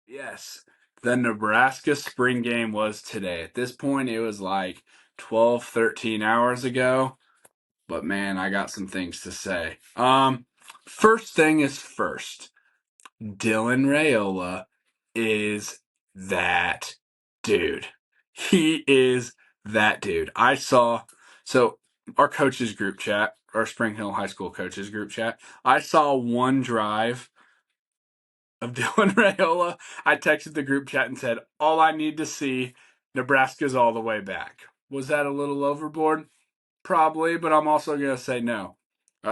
Yes, the Nebraska Spring Game was today. At this point, it was like 12, 13 hours ago. But man, I got some things to say. First thing is first. Dylan Raiola is that dude. He is that dude. So our coaches group chat, our Spring Hill High School coaches group chat, I saw one drive of Dylan Raiola. I texted the group chat and said, all I need to see, Nebraska's all the way back. Was that a little overboard? Probably, but I'm also going to say no.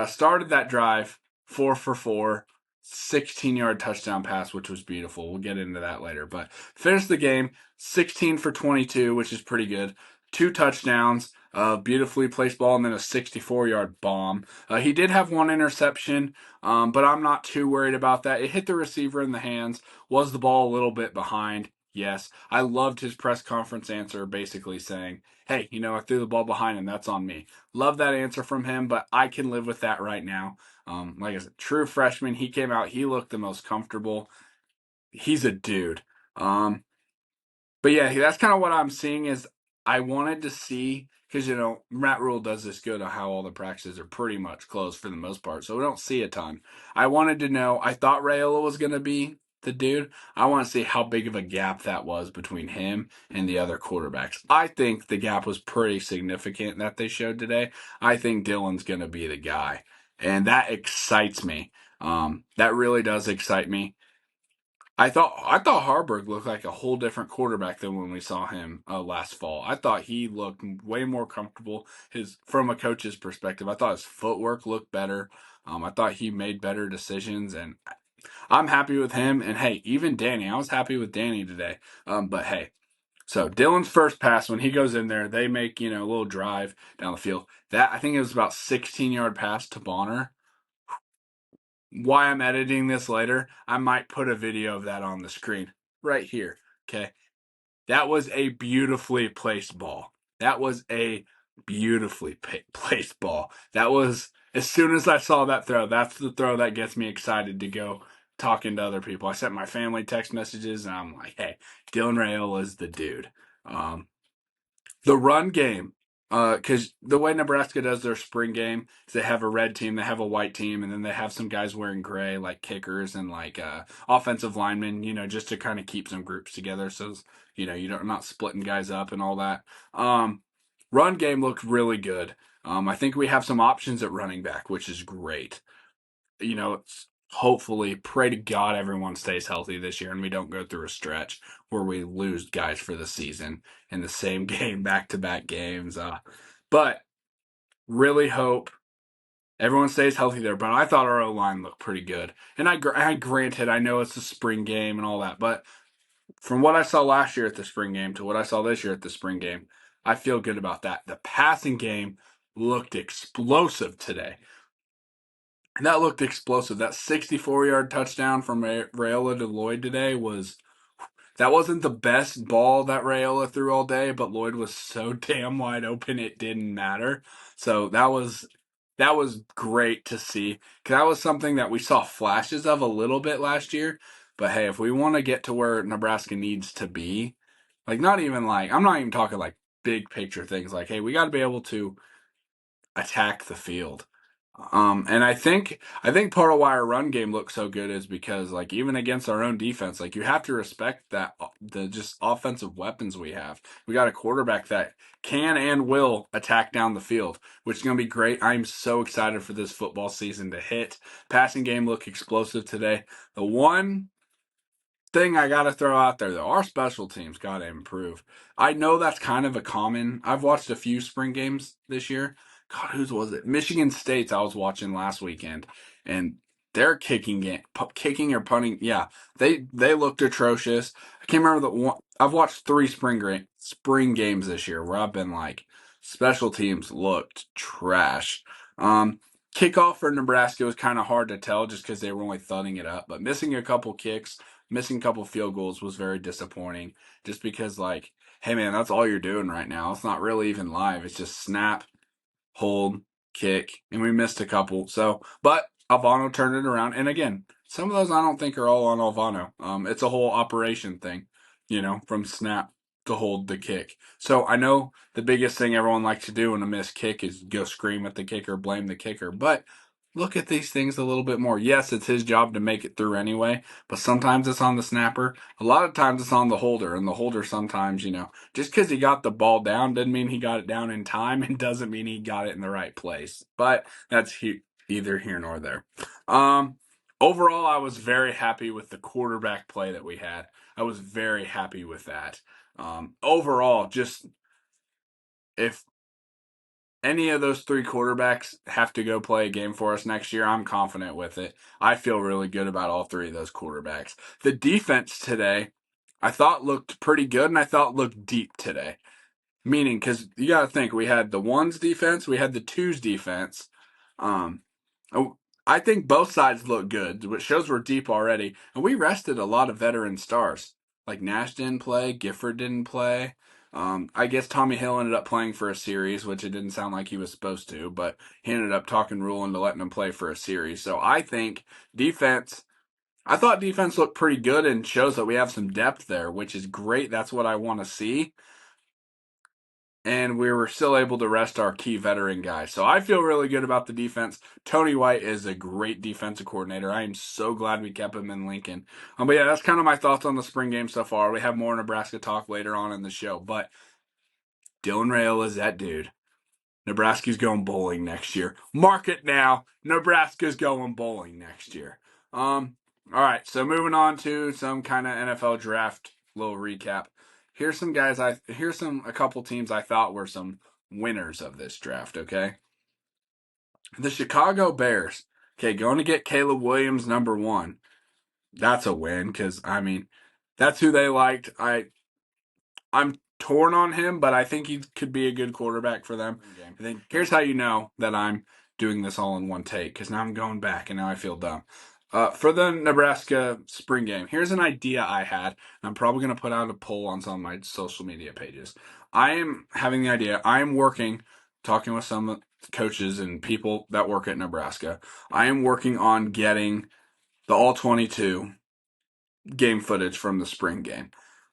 Started that drive 4 for 4, 16-yard touchdown pass, which was beautiful. We'll get into that later. But finished the game 16 for 22, which is pretty good. 2 touchdowns, beautifully placed ball, and then a 64-yard bomb. He did have one interception, but I'm not too worried about that. It hit the receiver in the hands. Was the ball a little bit behind? Yes. I loved his press conference answer basically saying, hey, I threw the ball behind him. That's on me. Love that answer from him, but I can live with that right now. Like I said, true freshman. He came out. He looked the most comfortable. He's a dude. But yeah, that's kind of what I'm seeing is I wanted to see, because, Matt Rule does this good on how all the practices are pretty much closed for the most part, so we don't see a ton. I wanted to know, I thought Raiola was going to be the dude. I want to see how big of a gap that was between him and the other quarterbacks. I think the gap was pretty significant that they showed today. I think Dylan's going to be the guy, and that excites me. That really does excite me. I thought Harburg looked like a whole different quarterback than when we saw him last fall. I thought he looked way more comfortable. From a coach's perspective, I thought his footwork looked better. I thought he made better decisions, and I'm happy with him. And hey, even Danny, I was happy with Danny today. But hey, so Dylan's first pass when he goes in there, they make a little drive down the field. That I think it was about 16-yard pass to Bonner. Why I'm editing this later, I might put a video of that on the screen right here. Okay. That was a beautifully placed ball. That was a beautifully placed ball. That was, as soon as I saw that throw, that's the throw that gets me excited to go talking to other people. I sent my family text messages and I'm like, hey, Dylan Raiola is the dude. The run game, because the way Nebraska does their spring game is they have a red team, they have a white team, and then they have some guys wearing gray, like kickers and like offensive linemen, just to kind of keep some groups together. So, you're not splitting guys up and all that. Run game looked really good. I think we have some options at running back, which is great. Hopefully, pray to God everyone stays healthy this year and we don't go through a stretch where we lose guys for the season in the same game, back-to-back games. But really hope everyone stays healthy there. But I thought our O-line looked pretty good. And I granted, I know it's a spring game and all that, but from what I saw last year at the spring game to what I saw this year at the spring game, I feel good about that. The passing game looked explosive today. And that looked explosive. That 64-yard touchdown from Raiola to Lloyd today that wasn't the best ball that Raiola threw all day, but Lloyd was so damn wide open it didn't matter. So that was great to see. 'Cause that was something that we saw flashes of a little bit last year. But hey, if we want to get to where Nebraska needs to be, I'm not even talking like big picture things like, hey, we got to be able to attack the field. And I think part of why our run game looks so good is because like even against our own defense, like you have to respect that the just offensive weapons we have. We got a quarterback that can and will attack down the field, which is going to be great. I'm so excited for this football season to hit. Passing game looked explosive today. The one thing I got to throw out there though, our special teams got to improve. I know that's kind of a common. I've watched a few spring games this year. God, whose was it? Michigan State's I was watching last weekend, and their kicking or punting, yeah, they looked atrocious. I can't remember the one. I've watched 3 spring games this year where I've been like, special teams looked trash. Kickoff for Nebraska was kind of hard to tell just because they were only thudding it up, but missing a couple kicks, missing a couple field goals was very disappointing. Just because, like, hey man, that's all you're doing right now. It's not really even live. It's just snap, hold, kick, and we missed a couple. So, but Albano turned it around. And again, Some of those I don't think are all on Alvano. It's a whole operation thing, from snap to hold the kick. So I know the biggest thing everyone likes to do in a missed kick is go scream at the kicker, blame the kicker. But look at these things a little bit more. Yes, it's his job to make it through anyway, but sometimes it's on the snapper. A lot of times it's on the holder, and the holder sometimes, just because he got the ball down doesn't mean he got it down in time, and doesn't mean he got it in the right place. But that's either here nor there. Overall, I was very happy with the quarterback play that we had. I was very happy with that. Overall, just if any of those three quarterbacks have to go play a game for us next year, I'm confident with it. I feel really good about all three of those quarterbacks. The defense today, I thought looked pretty good, and I thought looked deep today. Meaning, because you got to think, we had the ones defense, we had the twos defense. Um, oh, I think both sides look good, which shows we're deep already. And we rested a lot of veteran stars. Like Nash didn't play, Gifford didn't play. I guess Tommy Hill ended up playing for a series, which it didn't sound like he was supposed to, but he ended up talking Rule into letting him play for a series. So I think defense. I thought defense looked pretty good and shows that we have some depth there, which is great. That's what I want to see. And we were still able to rest our key veteran guys. So I feel really good about the defense. Tony White is a great defensive coordinator. I am so glad we kept him in Lincoln. But yeah, that's kind of my thoughts on the spring game so far. We have more Nebraska talk later on in the show. But Dylan Raiola is that dude. Nebraska's going bowling next year. Mark it now. Nebraska's going bowling next year. All right, so moving on to some kind of NFL draft little recap. Here's some guys a couple teams I thought were some winners of this draft, okay? The Chicago Bears. Okay, going to get Caleb Williams number 1. That's a win cuz that's who they liked. I'm torn on him, but I think he could be a good quarterback for them. I think here's how you know that I'm doing this all in one take, because now I'm going back and now I feel dumb. For the Nebraska Spring Game, here's an idea I had. And I'm probably going to put out a poll on some of my social media pages. I am having the idea. I am talking with some coaches and people that work at Nebraska. I am working on getting the all 22 game footage from the spring game.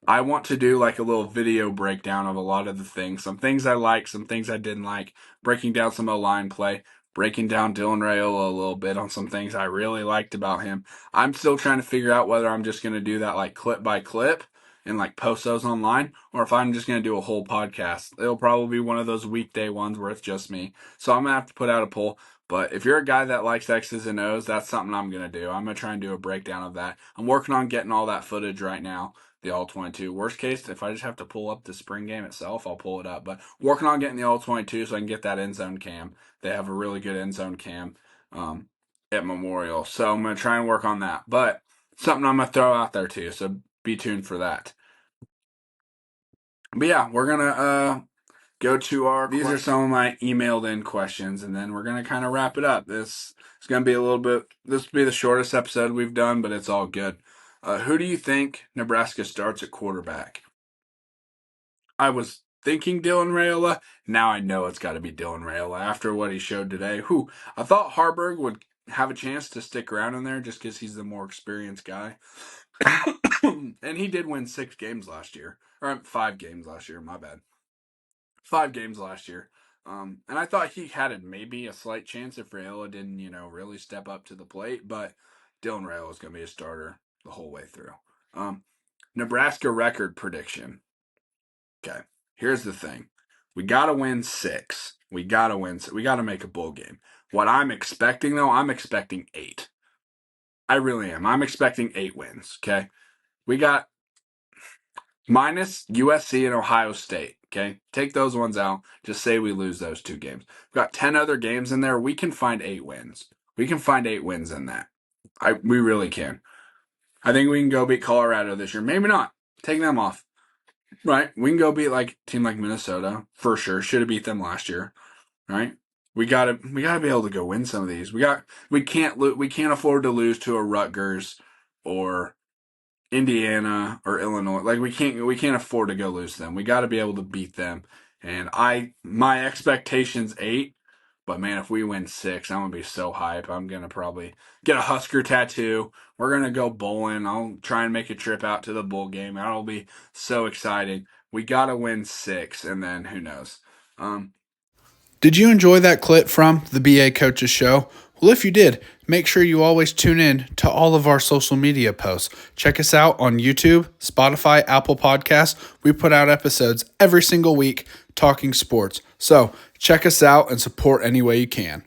I want to do like a little video breakdown of a lot of the things. Some things I like, some things I didn't like, breaking down some O-line play, breaking down Dylan Raiola a little bit on some things I really liked about him. I'm still trying to figure out whether I'm just going to do that like clip by clip and like post those online, or if I'm just going to do a whole podcast. It'll probably be one of those weekday ones where it's just me. So I'm going to have to put out a poll. But if you're a guy that likes X's and O's, that's something I'm going to do. I'm going to try and do a breakdown of that. I'm working on getting all that footage right now, the all 22. Worst case, if I just have to pull up the spring game itself, I'll pull it up. But working on getting the all 22 so I can get that end zone cam. They have a really good end zone cam at Memorial. So I'm going to try and work on that. But something I'm going to throw out there too. So be tuned for that. But yeah, we're going to go to these are some of my emailed in questions, and then we're going to kind of wrap it up. This is going to be this will be the shortest episode we've done, but it's all good. Who do you think Nebraska starts at quarterback? I was thinking Dylan Raiola. Now I know it's got to be Dylan Raiola after what he showed today. I thought Harburg would have a chance to stick around in there just because he's the more experienced guy. And he did win 6 games last year. Or 5 games last year, my bad. 5 games last year. And I thought he had maybe a slight chance if Raiola didn't, really step up to the plate. But Dylan Raiola is going to be a starter the whole way through. Nebraska record prediction. Okay, here's the thing. We got to win 6. We got to make a bowl game. What I'm expecting, though, I'm expecting 8. I really am. I'm expecting 8 wins, okay? We got minus USC and Ohio State, okay? Take those ones out. Just say we lose those 2 games. We've got 10 other games in there. We can find 8 wins. We can find 8 wins in that. We really can. I think we can go beat Colorado this year. Maybe not. Take them off. Right? We can go beat like a team like Minnesota for sure. Should have beat them last year. Right? We gotta be able to go win some of these. We can't afford to lose to a Rutgers or Indiana or Illinois. Like we can't afford to go lose to them. We got to be able to beat them. And my expectations 8, But man, if we win 6, I'm gonna be so hype. I'm gonna probably get a Husker tattoo. We're gonna go bowling. I'll try and make a trip out to the bowl game. That'll be so exciting. We gotta win 6, and then who knows? Did you enjoy that clip from the BA Coaches Show? Well, if you did, make sure you always tune in to all of our social media posts. Check us out on YouTube, Spotify, Apple Podcasts. We put out episodes every single week talking sports. So check us out and support any way you can.